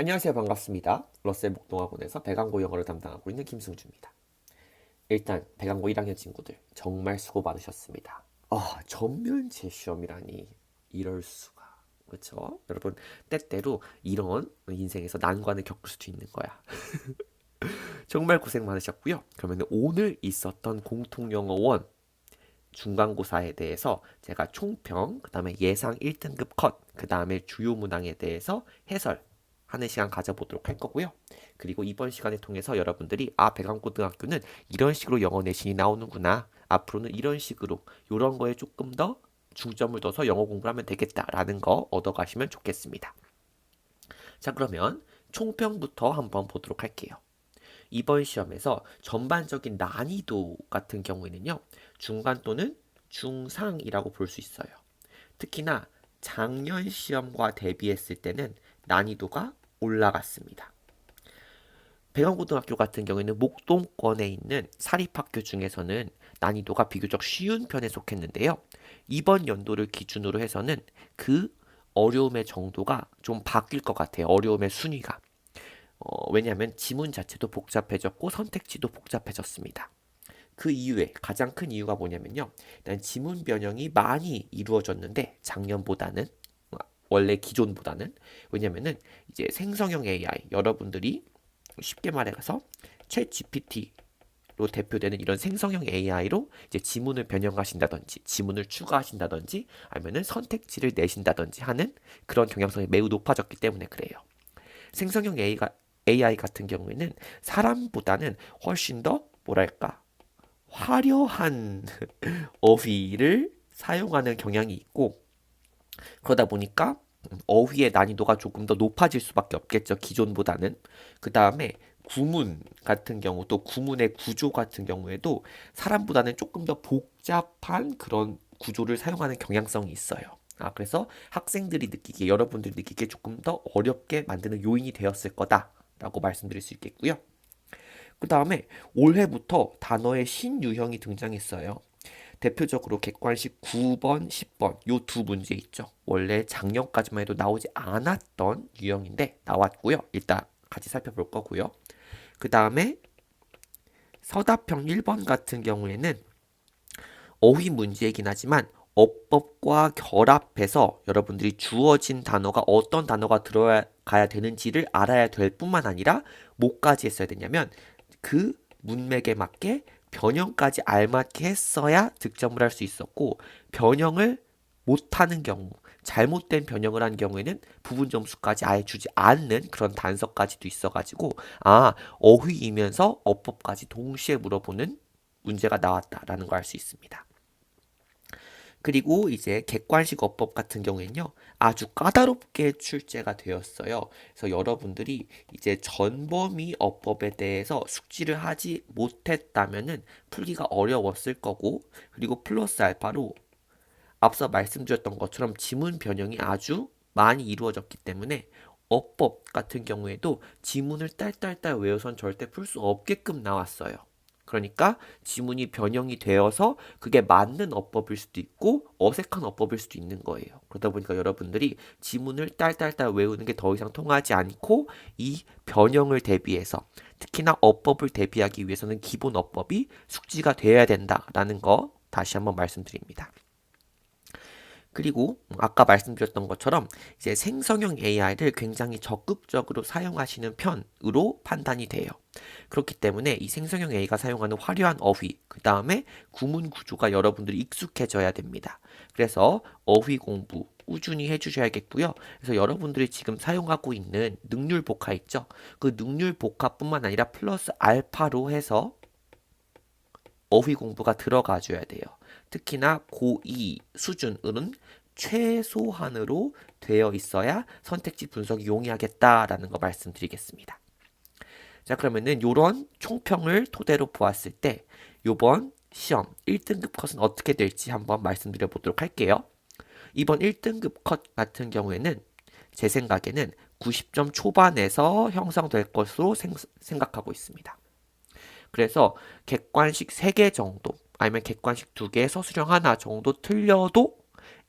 안녕하세요. 반갑습니다. 러셀 목동학원에서 배강고 영어를 담당하고 있는 김승주입니다. 일단 배강고 1학년 친구들 정말 수고 많으셨습니다. 전면제 시험이라니 이럴 수가. 그렇죠? 여러분 때때로 이런 인생에서 난관을 겪을 수도 있는 거야. 정말 고생 많으셨고요. 그러면 오늘 있었던 공통영어원 중간고사에 대해서 제가 총평, 그 다음에 예상 1등급 컷, 그 다음에 주요 문항에 대해서 해설하는 시간 가져보도록 할 거고요. 그리고 이번 시간을 통해서 여러분들이 백암고등학교는 이런 식으로 영어 내신이 나오는구나. 앞으로는 이런 식으로 이런 거에 조금 더 중점을 둬서 영어 공부를 하면 되겠다라는 거 얻어가시면 좋겠습니다. 자, 그러면 총평부터 한번 보도록 할게요. 이번 시험에서 전반적인 난이도 같은 경우에는요, 중간 또는 중상이라고 볼 수 있어요. 특히나 작년 시험과 대비했을 때는 난이도가 올라갔습니다. 백안고등학교 같은 경우에는 목동권에 있는 사립학교 중에서는 난이도가 비교적 쉬운 편에 속했는데요. 이번 연도를 기준으로 해서는 그 어려움의 정도가 좀 바뀔 것 같아요. 어려움의 순위가. 왜냐하면 지문 자체도 복잡해졌고 선택지도 복잡해졌습니다. 그 이유에 가장 큰 이유가 뭐냐면요. 일단 지문 변형이 많이 이루어졌는데 작년보다는 원래 기존보다는 왜냐면은 이제 생성형 AI 여러분들이 쉽게 말해서 챗 GPT로 대표되는 이런 생성형 AI로 이제 지문을 변형하신다든지 지문을 추가하신다든지 아니면은 선택지를 내신다든지 하는 그런 경향성이 매우 높아졌기 때문에 그래요. 생성형 AI 같은 경우에는 사람보다는 훨씬 더 뭐랄까 화려한 어휘를 사용하는 경향이 있고 그러다 보니까 어휘의 난이도가 조금 더 높아질 수밖에 없겠죠. 기존보다는. 그 다음에 구문 같은 경우 또 구문의 구조 같은 경우에도 사람보다는 조금 더 복잡한 그런 구조를 사용하는 경향성이 있어요. 그래서 학생들이 느끼기에 여러분들이 느끼기에 조금 더 어렵게 만드는 요인이 되었을 거다라고 말씀드릴 수 있겠고요. 그 다음에 올해부터 단어의 신유형이 등장했어요. 대표적으로 객관식 9번, 10번 요 두 문제 있죠. 원래 작년까지만 해도 나오지 않았던 유형인데 나왔고요. 일단 같이 살펴볼 거고요. 그 다음에 서답형 1번 같은 경우에는 어휘 문제이긴 하지만 어법과 결합해서 여러분들이 주어진 단어가 어떤 단어가 들어가야 되는지를 알아야 될 뿐만 아니라 뭐까지 했어야 되냐면 그 문맥에 맞게 변형까지 알맞게 했어야 득점을 할 수 있었고 변형을 못하는 경우 잘못된 변형을 한 경우에는 부분 점수까지 아예 주지 않는 그런 단서까지도 있어가지고 어휘이면서 어법까지 동시에 물어보는 문제가 나왔다라는 걸 알 수 있습니다. 그리고 이제 객관식 어법 같은 경우에는요, 아주 까다롭게 출제가 되었어요. 그래서 여러분들이 이제 전범위 어법에 대해서 숙지를 하지 못했다면은 풀기가 어려웠을 거고, 그리고 플러스 알파로 앞서 말씀드렸던 것처럼 지문 변형이 아주 많이 이루어졌기 때문에 어법 같은 경우에도 지문을 딸딸딸 외워선 절대 풀 수 없게끔 나왔어요. 그러니까 지문이 변형이 되어서 그게 맞는 어법일 수도 있고 어색한 어법일 수도 있는 거예요. 그러다 보니까 여러분들이 지문을 딸딸딸 외우는 게 더 이상 통하지 않고 이 변형을 대비해서 특히나 어법을 대비하기 위해서는 기본 어법이 숙지가 돼야 된다라는 거 다시 한번 말씀드립니다. 그리고 아까 말씀드렸던 것처럼 이제 생성형 AI를 굉장히 적극적으로 사용하시는 편으로 판단이 돼요. 그렇기 때문에 이 생성형 AI가 사용하는 화려한 어휘, 그 다음에 구문 구조가 여러분들이 익숙해져야 됩니다. 그래서 어휘 공부 꾸준히 해주셔야겠고요. 그래서 여러분들이 지금 사용하고 있는 능률 복화 있죠? 그 능률 복화뿐만 아니라 플러스 알파로 해서 어휘 공부가 들어가 줘야 돼요. 특히나 고2 수준은 최소한으로 되어 있어야 선택지 분석이 용이하겠다라는 거 말씀드리겠습니다. 자, 그러면은 요런 총평을 토대로 보았을 때 요번 시험 1등급 컷은 어떻게 될지 한번 말씀드려 보도록 할게요. 이번 1등급 컷 같은 경우에는 제 생각에는 90점 초반에서 형성될 것으로 생각하고 있습니다. 그래서 객관식 3개 정도 아니면 객관식 2개 서술형 하나 정도 틀려도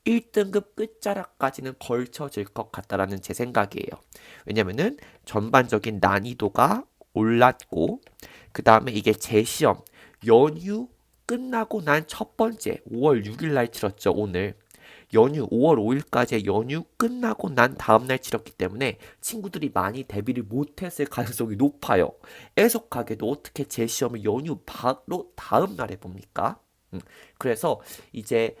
1등급 끝자락까지는 걸쳐질 것 같다라는 제 생각이에요. 왜냐면은 전반적인 난이도가 올랐고, 그 다음에 이게 재시험, 연휴 끝나고 난 첫 번째 5월 6일 날 치렀죠, 오늘. 연휴 5월 5일까지의 연휴 끝나고 난 다음 날 치렀기 때문에 친구들이 많이 대비를 못했을 가능성이 높아요. 애석하게도 어떻게 재시험을 연휴 바로 다음 날에 봅니까? 그래서 이제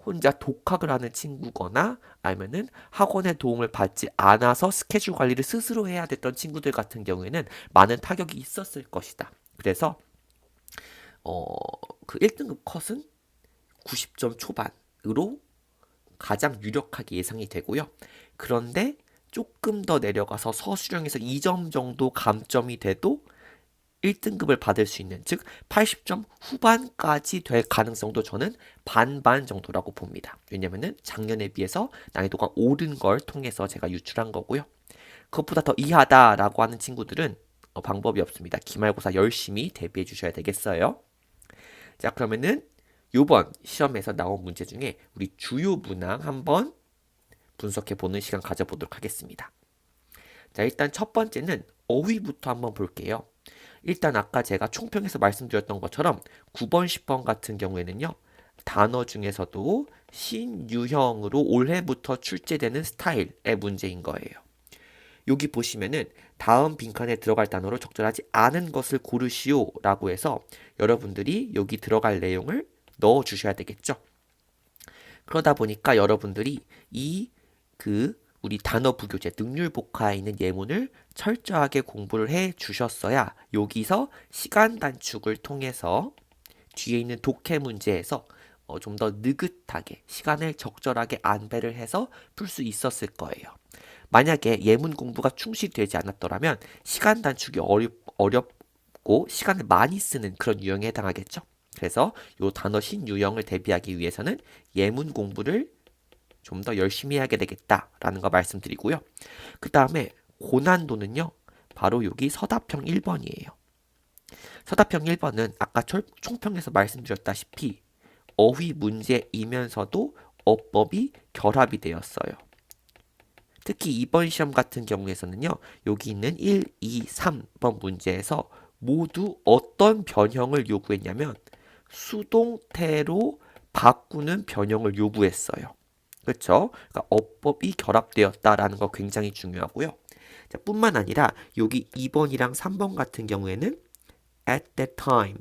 혼자 독학을 하는 친구거나 아니면은 학원의 도움을 받지 않아서 스케줄 관리를 스스로 해야 됐던 친구들 같은 경우에는 많은 타격이 있었을 것이다. 그래서 어, 그 1등급 컷은 90점 초반으로 가장 유력하게 예상이 되고요. 그런데 조금 더 내려가서 서술형에서 2점 정도 감점이 돼도 1등급을 받을 수 있는, 즉 80점 후반까지 될 가능성도 저는 반반 정도라고 봅니다. 왜냐면은 작년에 비해서 난이도가 오른 걸 통해서 제가 유출한 거고요. 그것보다 더 이하다라고 하는 친구들은 방법이 없습니다. 기말고사 열심히 대비해 주셔야 되겠어요. 자, 그러면은 요번 시험에서 나온 문제 중에 우리 주요 문항 한번 분석해 보는 시간 가져보도록 하겠습니다. 자, 일단 첫 번째는 어휘부터 한번 볼게요. 일단 아까 제가 총평에서 말씀드렸던 것처럼 9번, 10번 같은 경우에는요. 단어 중에서도 신유형으로 올해부터 출제되는 스타일의 문제인 거예요. 여기 보시면은 다음 빈칸에 들어갈 단어로 적절하지 않은 것을 고르시오 라고 해서 여러분들이 여기 들어갈 내용을 넣어 주셔야 되겠죠. 그러다 보니까 여러분들이 우리 단어 부교재 능률 복화에 있는 예문을 철저하게 공부를 해 주셨어야 여기서 시간 단축을 통해서 뒤에 있는 독해 문제에서 좀 더 느긋하게 시간을 적절하게 안배를 해서 풀 수 있었을 거예요. 만약에 예문 공부가 충실되지 않았더라면 시간 단축이 어렵고 시간을 많이 쓰는 그런 유형에 해당하겠죠. 그래서 이 단어 신유형을 대비하기 위해서는 예문 공부를 좀 더 열심히 하게 되겠다라는 거 말씀드리고요. 그 다음에 고난도는요. 바로 여기 서답형 1번이에요. 서답형 1번은 아까 총평에서 말씀드렸다시피 어휘 문제이면서도 어법이 결합이 되었어요. 특히 이번 시험 같은 경우에서는요. 여기 있는 1, 2, 3번 문제에서 모두 어떤 변형을 요구했냐면 수동태로 바꾸는 변형을 요구했어요. 그렇죠? 그러니까 어법이 결합되었다라는 거 굉장히 중요하고요. 자, 뿐만 아니라 여기 2번이랑 3번 같은 경우에는 at that time,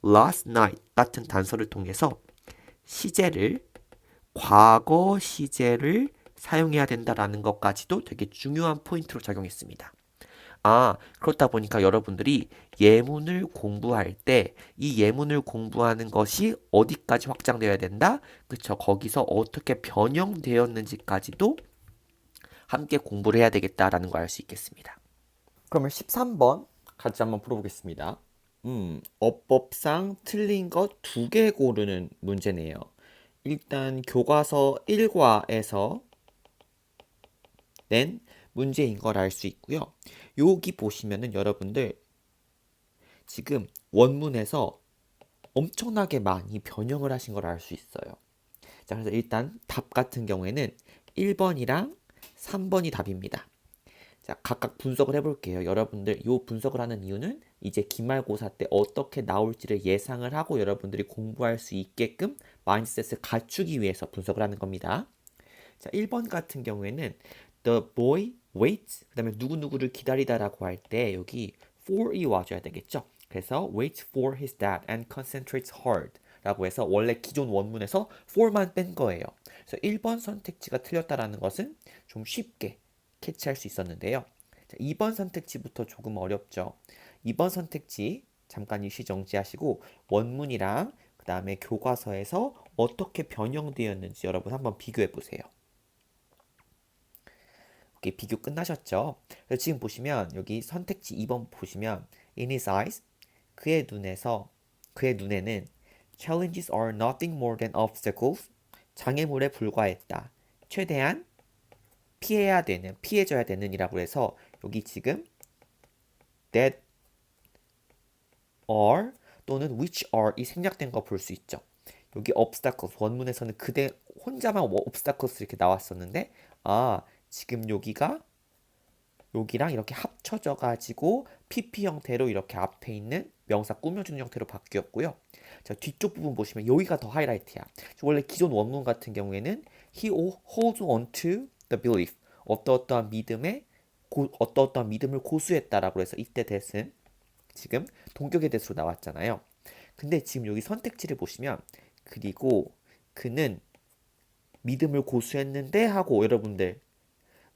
last night 같은 단서를 통해서 시제를 과거 시제를 사용해야 된다라는 것까지도 되게 중요한 포인트로 작용했습니다. 그렇다 보니까 여러분들이 예문을 공부할 때 이 예문을 공부하는 것이 어디까지 확장되어야 된다? 그쵸? 거기서 어떻게 변형되었는지까지도 함께 공부를 해야 되겠다라는 걸 알 수 있겠습니다. 그러면 13번 같이 한번 풀어보겠습니다. 어법상 틀린 것 2개 고르는 문제네요. 일단 교과서 1과에서 낸 문제인 걸 알 수 있고요. 여기 보시면은 여러분들 지금 원문에서 엄청나게 많이 변형을 하신 걸 알 수 있어요. 자, 그래서 일단 답 같은 경우에는 1번이랑 3번이 답입니다. 자, 각각 분석을 해볼게요. 여러분들 이 분석을 하는 이유는 이제 기말고사 때 어떻게 나올지를 예상을 하고 여러분들이 공부할 수 있게끔 마인드셋을 갖추기 위해서 분석을 하는 겁니다. 자, 1번 같은 경우에는 the boy waits, 그 다음에 누구누구를 기다리다라고 할 때 여기 for이 와줘야 되겠죠. 그래서 waits for his dad and concentrates hard 라고 해서 원래 기존 원문에서 for만 뺀 거예요. 그래서 1번 선택지가 틀렸다라는 것은 좀 쉽게 캐치할 수 있었는데요. 자, 2번 선택지부터 조금 어렵죠. 2번 선택지 잠깐 일시 정지하시고 원문이랑 그 다음에 교과서에서 어떻게 변형되었는지 여러분 한번 비교해 보세요. 오케이, 비교 끝나셨죠? 그래서 지금 보시면 여기 선택지 2번 보시면 in his eyes, 그의 눈에는 challenges are nothing more than obstacles, 장애물에 불과했다. 최대한 피해져야 되는 이라고 해서 여기 지금 that are 또는 which are 이 생략된 거 볼 수 있죠. 여기 obstacles 원문에서는 그대 혼자만 obstacles 이렇게 나왔었는데 지금 여기랑 이렇게 합쳐져 가지고 PP 형태로 이렇게 앞에 있는 명사 꾸며주는 형태로 바뀌었고요. 자, 뒤쪽 부분 보시면 여기가 더 하이라이트야. 원래 기존 원문 같은 경우에는 he holds on to the belief 어떠어떠한 믿음을 고수했다라고 해서 이때 that은 지금 동격의 that으로 나왔잖아요. 근데 지금 여기 선택지를 보시면 그리고 그는 믿음을 고수했는데 하고 여러분들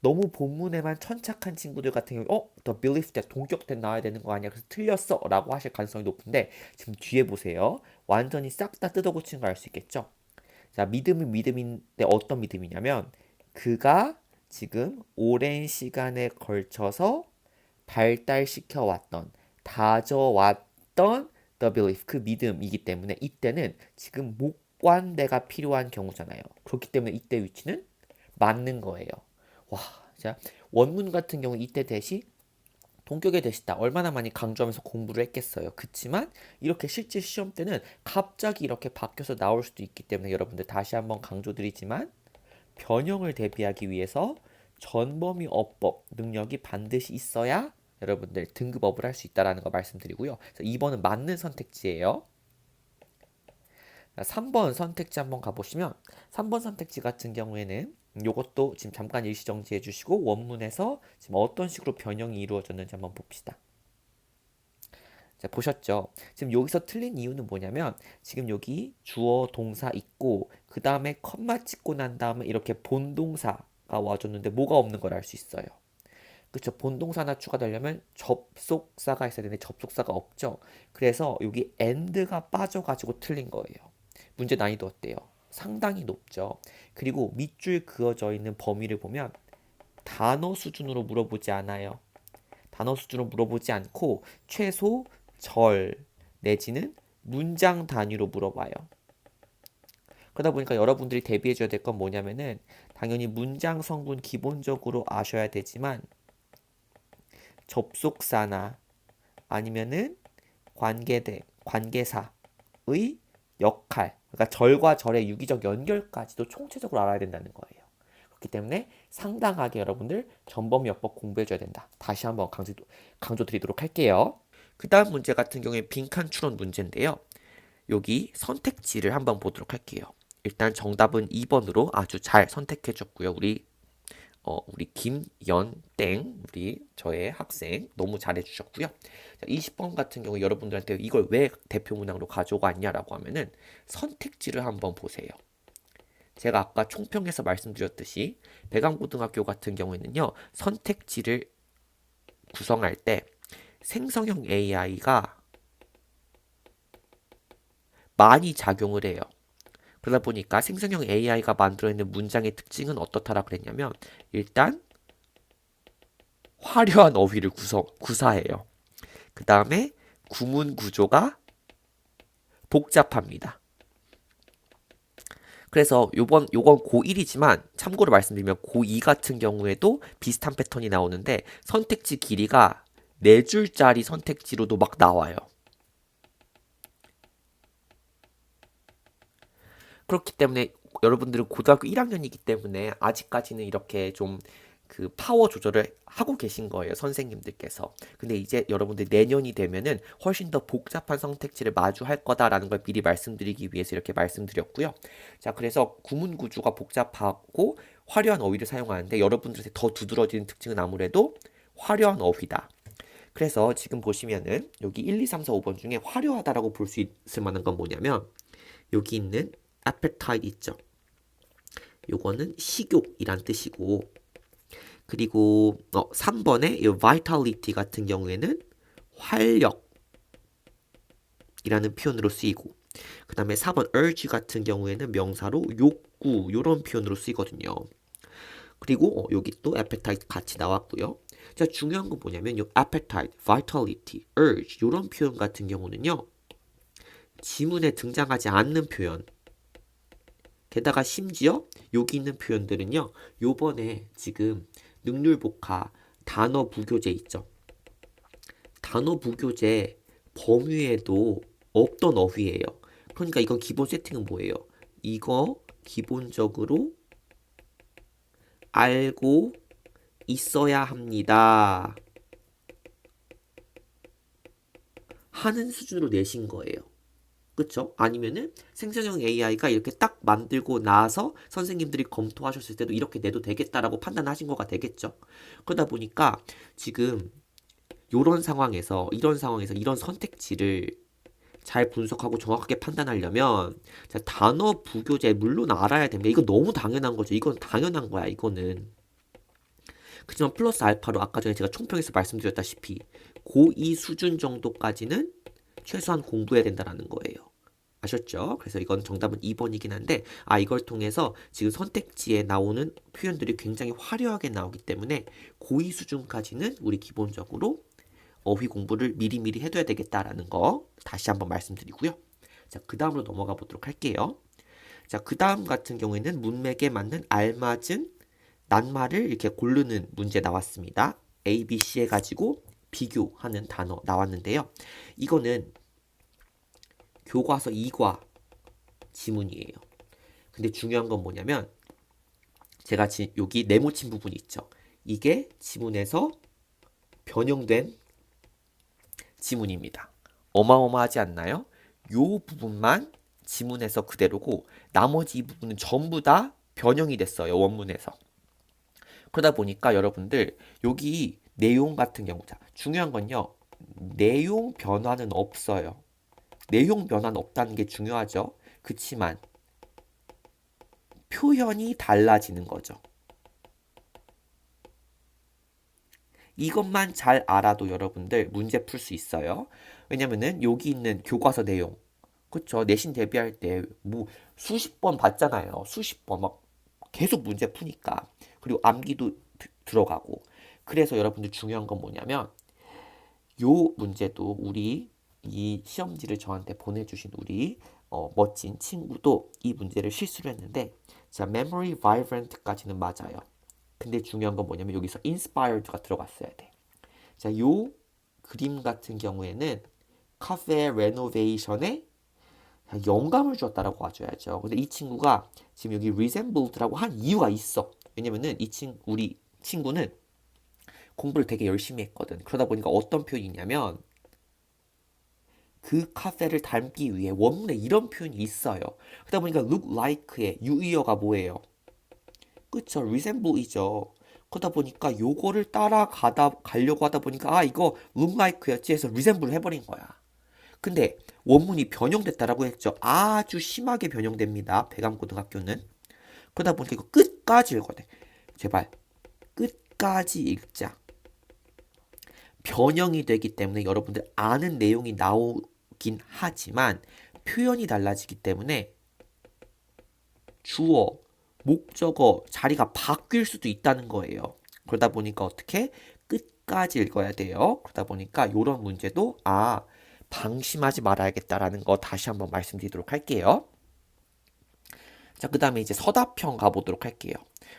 너무 본문에만 천착한 친구들 같은 경우 the belief that 동격 that 나와야 되는 거 아니야 그래서 틀렸어 라고 하실 가능성이 높은데 지금 뒤에 보세요. 완전히 싹 다 뜯어 고치는 걸 알 수 있겠죠. 자, 믿음은 믿음인데 어떤 믿음이냐면 그가 지금 오랜 시간에 걸쳐서 발달시켜 왔던 다져왔던 the belief 그 믿음이기 때문에 이때는 지금 목관대가 필요한 경우잖아요. 그렇기 때문에 이때 위치는 맞는 거예요. 와, 자, 원문 같은 경우 이때 대시 동격의 대시다 얼마나 많이 강조하면서 공부를 했겠어요. 그치만 이렇게 실제 시험 때는 갑자기 이렇게 바뀌어서 나올 수도 있기 때문에 여러분들 다시 한번 강조드리지만 변형을 대비하기 위해서 전범위 어법 능력이 반드시 있어야 여러분들 등급업을 할 수 있다는 거 말씀드리고요. 2번은 맞는 선택지예요. 3번 선택지 한번 가보시면 3번 선택지 같은 경우에는 이것도 지금 잠깐 일시 정지해 주시고 원문에서 지금 어떤 식으로 변형이 이루어졌는지 한번 봅시다. 자, 보셨죠? 지금 여기서 틀린 이유는 뭐냐면 지금 여기 주어 동사 있고 그 다음에 컴마 찍고 난 다음에 이렇게 본동사가 와줬는데 뭐가 없는 걸 알 수 있어요. 그렇죠. 본동사나 추가되려면 접속사가 있어야 되는데 접속사가 없죠. 그래서 여기 and가 빠져가지고 틀린 거예요. 문제 난이도 어때요? 상당히 높죠. 그리고 밑줄 그어져 있는 범위를 보면 단어 수준으로 물어보지 않아요. 단어 수준으로 물어보지 않고 최소 절 내지는 문장 단위로 물어봐요. 그러다 보니까 여러분들이 대비해 줘야 될 건 뭐냐면은 당연히 문장 성분 기본적으로 아셔야 되지만 접속사나 아니면은 관계사의 역할, 그러니까 절과 절의 유기적 연결까지도 총체적으로 알아야 된다는 거예요. 그렇기 때문에 상당하게 여러분들 전범위어법 공부해줘야 된다. 다시 한번 강조 드리도록 할게요. 그 다음 문제 같은 경우에 빈칸 추론 문제인데요. 여기 선택지를 한번 보도록 할게요. 일단 정답은 2번으로 아주 잘 선택해줬고요. 우리 김연땡 저의 학생 너무 잘해주셨고요. 20번 같은 경우 여러분들한테 이걸 왜 대표 문항으로 가져왔냐라고 하면은 선택지를 한번 보세요. 제가 아까 총평에서 말씀드렸듯이 배강고등학교 같은 경우에는요 선택지를 구성할 때 생성형 AI가 많이 작용을 해요. 그러다 보니까 생성형 AI가 만들어내는 문장의 특징은 어떻다라 그랬냐면 일단 화려한 어휘를 구사해요. 그 다음에 구문 구조가 복잡합니다. 그래서 요건 고1이지만 참고로 말씀드리면 고2 같은 경우에도 비슷한 패턴이 나오는데 선택지 길이가 4줄짜리 선택지로도 막 나와요. 그렇기 때문에 여러분들은 고등학교 1학년이기 때문에 아직까지는 이렇게 좀 그 파워 조절을 하고 계신 거예요, 선생님들께서. 근데 이제 여러분들 내년이 되면은 훨씬 더 복잡한 선택지를 마주할 거다라는 걸 미리 말씀드리기 위해서 이렇게 말씀드렸고요. 자, 그래서 구문 구조가 복잡하고 화려한 어휘를 사용하는데 여러분들한테 더 두드러지는 특징은 아무래도 화려한 어휘다. 그래서 지금 보시면은 여기 1, 2, 3, 4, 5번 중에 화려하다라고 볼 수 있을 만한 건 뭐냐면 여기 있는 appetite 있죠. 요거는 식욕이란 뜻이고 그리고 3번의 이 vitality 같은 경우에는 활력이라는 표현으로 쓰이고 그 다음에 4번 urge 같은 경우에는 명사로 욕구 이런 표현으로 쓰이거든요. 그리고 여기 또 appetite 같이 나왔고요. 자, 중요한 건 뭐냐면 이 appetite, vitality, urge 이런 표현 같은 경우는요. 지문에 등장하지 않는 표현 게다가 심지어 여기 있는 표현들은요. 요번에 지금 능률복화 단어 부교재 있죠. 단어 부교재 범위에도 없던 어휘예요. 그러니까 이건 기본 세팅은 뭐예요? 이거 기본적으로 알고 있어야 합니다 하는 수준으로 내신 거예요. 그쵸? 아니면은 생성형 AI가 이렇게 딱 만들고 나서 선생님들이 검토하셨을 때도 이렇게 내도 되겠다라고 판단하신 거가 되겠죠. 그러다 보니까 지금 이런 상황에서 이런 선택지를 잘 분석하고 정확하게 판단하려면 자, 단어 부교재 물론 알아야 됩니다. 이거 너무 당연한 거죠. 이건 당연한 거야. 이거는. 그렇지만 플러스 알파로 아까 전에 제가 총평에서 말씀드렸다시피 고2 수준 정도까지는 최소한 공부해야 된다라는 거예요. 아셨죠? 그래서 이건 정답은 2번이긴 한데 이걸 통해서 지금 선택지에 나오는 표현들이 굉장히 화려하게 나오기 때문에 고2 수준까지는 우리 기본적으로 어휘 공부를 미리미리 해둬야 되겠다라는 거 다시 한번 말씀드리고요. 자, 그 다음으로 넘어가 보도록 할게요. 자, 그 다음 같은 경우에는 문맥에 맞는 알맞은 낱말을 이렇게 고르는 문제 나왔습니다. A, B, C 해가지고 비교하는 단어 나왔는데요. 이거는 교과서 2과 지문이에요. 근데 중요한 건 뭐냐면 제가 여기 네모친 부분이 있죠. 이게 지문에서 변형된 지문입니다. 어마어마하지 않나요? 요 부분만 지문에서 그대로고 나머지 이 부분은 전부 다 변형이 됐어요. 원문에서. 그러다 보니까 여러분들 여기 내용 같은 경우 중요한 건요. 내용 변화는 없어요. 내용 변화는 없다는 게 중요하죠. 그치만 표현이 달라지는 거죠. 이것만 잘 알아도 여러분들 문제 풀 수 있어요. 왜냐면은 여기 있는 교과서 내용, 그쵸? 내신 대비할 때 뭐 수십 번 봤잖아요. 수십 번 막 계속 문제 푸니까. 그리고 암기도 들어가고. 그래서 여러분들 중요한 건 뭐냐면 요 문제도 우리 이 시험지를 저한테 보내주신 우리 멋진 친구도 이 문제를 실수를 했는데 자, memory vibrant까지는 맞아요. 근데 중요한 건 뭐냐면 여기서 inspired가 들어갔어야 돼. 자, 요 그림 같은 경우에는 카페 레노베이션에 영감을 주었다라고 하줘야죠. 근데 이 친구가 지금 여기 resembled라고 한 이유가 있어. 왜냐면은 우리 친구는 공부를 되게 열심히 했거든. 그러다 보니까 어떤 표현이냐면 그 카페를 닮기 위해 원문에 이런 표현이 있어요. 그러다 보니까 look like의 유의어가 뭐예요? 그쵸? resemble이죠. 그러다 보니까 요거를 가려고 하다 보니까 이거 look like였지 해서 resemble 해버린 거야. 근데 원문이 변형됐다라고 했죠. 아주 심하게 변형됩니다. 배감고등학교는. 그러다 보니까 이거 끝까지 읽어야 돼. 제발 끝까지 읽자. 변형이 되기 때문에 여러분들 아는 내용이 나오긴 하지만 표현이 달라지기 때문에 주어, 목적어 자리가 바뀔 수도 있다는 거예요. 그러다 보니까 어떻게 끝까지 읽어야 돼요. 그러다 보니까 이런 문제도 방심하지 말아야겠다라는 거 다시 한번 말씀드리도록 할게요. 자, 그 다음에 이제 서답형 가보도록 할게요.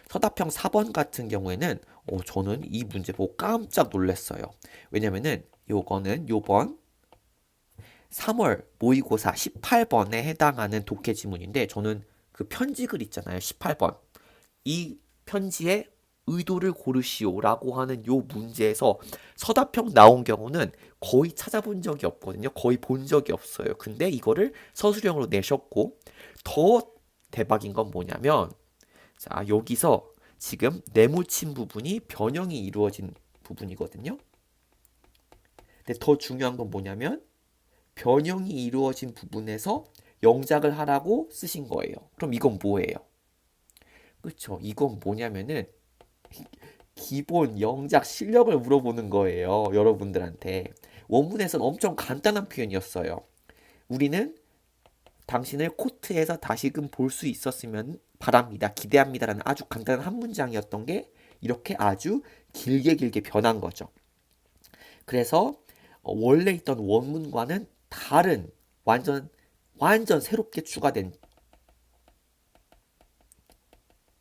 서답형 4번 같은 경우에는 저는 이 문제 보고 깜짝 놀랐어요. 왜냐면은 요거는 요번 3월 모의고사 18번에 해당하는 독해 지문인데 저는 그 편지글 있잖아요. 18번. 이 편지의 의도를 고르시오라고 하는 요 문제에서 서답형 나온 경우는 거의 찾아본 적이 없거든요. 거의 본 적이 없어요. 근데 이거를 서술형으로 내셨고 더 대박인 건 뭐냐면 자, 여기서 지금 네모친 부분이 변형이 이루어진 부분이거든요. 근데 더 중요한 건 뭐냐면 변형이 이루어진 부분에서 영작을 하라고 쓰신 거예요. 그럼 이건 뭐예요? 그렇죠. 이건 뭐냐면은 기본 영작 실력을 물어보는 거예요. 여러분들한테. 원문에서는 엄청 간단한 표현이었어요. 우리는 당신을 코트에서 다시금 볼 수 있었으면 바랍니다. 기대합니다라는 아주 간단한 한 문장이었던 게 이렇게 아주 길게 변한 거죠. 그래서 원래 있던 원문과는 다른 완전 새롭게 추가된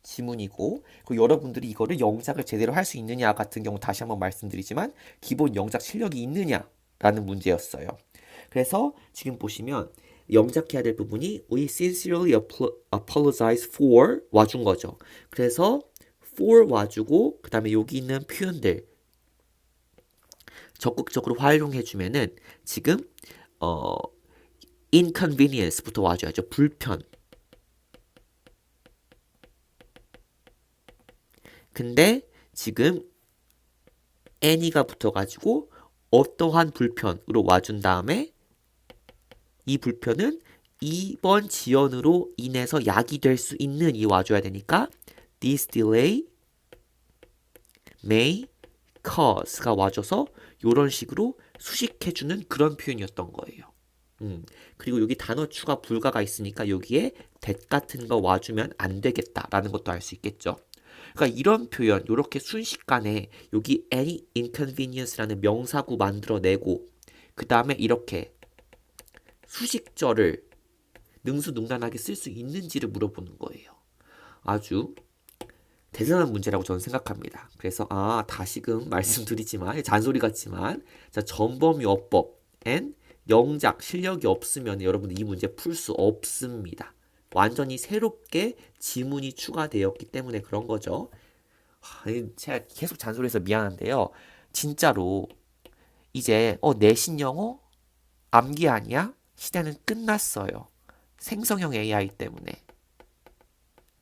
지문이고 그리고 여러분들이 이거를 영작을 제대로 할 수 있느냐 같은 경우 다시 한번 말씀드리지만 기본 영작 실력이 있느냐라는 문제였어요. 그래서 지금 보시면 영작해야 될 부분이 we sincerely apologize for 와준 거죠. 그래서 for 와주고 그 다음에 여기 있는 표현들 적극적으로 활용해주면은 지금 inconvenience부터 와줘야죠. 불편. 근데 지금 any가 붙어가지고 어떠한 불편으로 와준 다음에 이 불편은 이번 지연으로 인해서 야기될 수 있는 이 와줘야 되니까 this delay may cause가 와줘서 이런 식으로 수식해주는 그런 표현이었던 거예요. 그리고 여기 단어 추가 불가가 있으니까 여기에 that 같은 거 와주면 안 되겠다라는 것도 알 수 있겠죠. 그러니까 이런 표현, 이렇게 순식간에 여기 any inconvenience라는 명사구 만들어내고 그 다음에 이렇게 수식절을 능수능란하게 쓸 수 있는지를 물어보는 거예요. 아주 대단한 문제라고 저는 생각합니다. 그래서 다시금 말씀드리지만 잔소리 같지만 자, 전범요법 and 영작 실력이 없으면 여러분들 이 문제 풀 수 없습니다. 완전히 새롭게 지문이 추가되었기 때문에 그런 거죠. 제가 계속 잔소리해서 미안한데요. 진짜로 이제 내신 영어 암기 아니야? 시대는 끝났어요. 생성형 AI 때문에.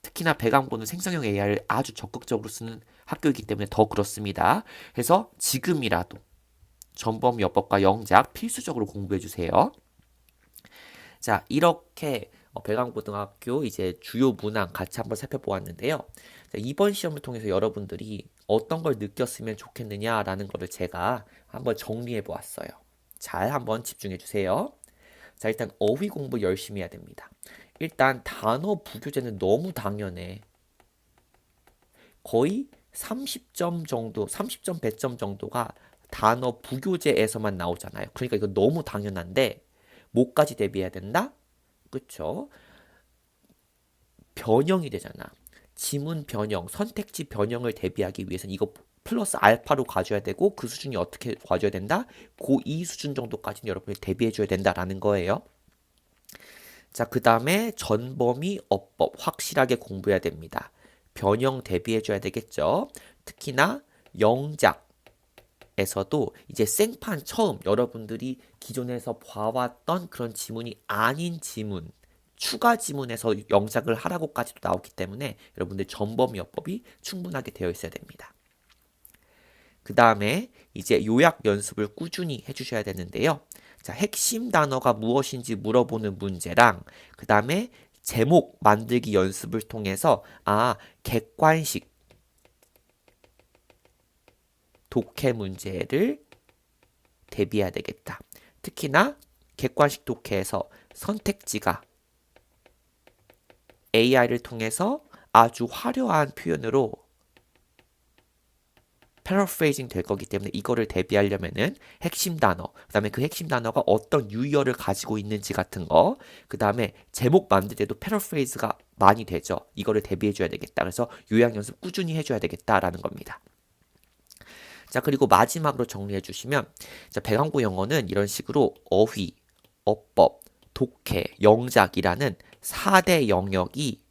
특히나 배강고는 생성형 AI를 아주 적극적으로 쓰는 학교이기 때문에 더 그렇습니다. 그래서 지금이라도 전범요법과 영작 필수적으로 공부해 주세요. 자, 이렇게 배강고등학교 이제 주요 문항 같이 한번 살펴보았는데요. 자, 이번 시험을 통해서 여러분들이 어떤 걸 느꼈으면 좋겠느냐라는 거를 제가 한번 정리해 보았어요. 잘 한번 집중해 주세요. 자, 일단 어휘 공부 열심히 해야 됩니다. 일단 단어 부교재는 너무 당연해. 거의 30점 정도, 30점, 100점 정도가 단어 부교재에서만 나오잖아요. 그러니까 이거 너무 당연한데 뭐까지 대비해야 된다? 그쵸? 변형이 되잖아. 지문 변형, 선택지 변형을 대비하기 위해서는 이거 플러스 알파로 가져야 되고 그 수준이 어떻게 가져야 된다? 고2 수준 정도까지는 여러분이 대비해줘야 된다라는 거예요. 자, 그 다음에 전범위 어법 확실하게 공부해야 됩니다. 변형 대비해줘야 되겠죠. 특히나 영작에서도 이제 생판 처음 여러분들이 기존에서 봐왔던 그런 지문이 아닌 지문, 추가 지문에서 영작을 하라고까지도 나오기 때문에 여러분들 전범위 어법이 충분하게 되어 있어야 됩니다. 그 다음에 이제 요약 연습을 꾸준히 해주셔야 되는데요. 자, 핵심 단어가 무엇인지 물어보는 문제랑 그 다음에 제목 만들기 연습을 통해서 객관식 독해 문제를 대비해야 되겠다. 특히나 객관식 독해에서 선택지가 AI를 통해서 아주 화려한 표현으로 패러프레이징 될 거기 때문에 이거를 대비하려면은 핵심 단어, 그 다음에 그 핵심 단어가 어떤 유형을 가지고 있는지 같은 거, 그 다음에 제목 만들 때도 패러프레이즈가 많이 되죠. 이거를 대비해줘야 되겠다. 그래서 요약 연습 꾸준히 해줘야 되겠다라는 겁니다. 자, 그리고 마지막으로 정리해 주시면, 자, 배강고 영어는 이런 식으로 어휘, 어법, 독해, 영작이라는 4대 영역이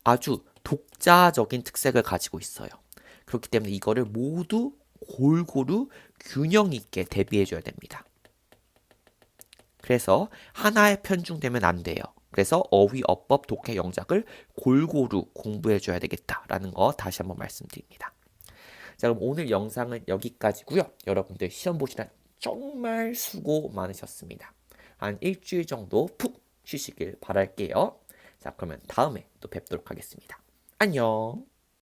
아주 독자적인 특색을 가지고 있어요. 그렇기 때문에 이거를 모두 골고루 균형 있게 대비해줘야 됩니다. 그래서 하나에 편중되면 안 돼요. 그래서 어휘, 어법, 독해, 영작을 골고루 공부해줘야 되겠다라는 거 다시 한번 말씀드립니다. 자, 그럼 오늘 영상은 여기까지고요. 여러분들 시험 보시느라 정말 수고 많으셨습니다. 한 일주일 정도 푹 쉬시길 바랄게요. 자, 그러면 다음에 또 뵙도록 하겠습니다. 안녕.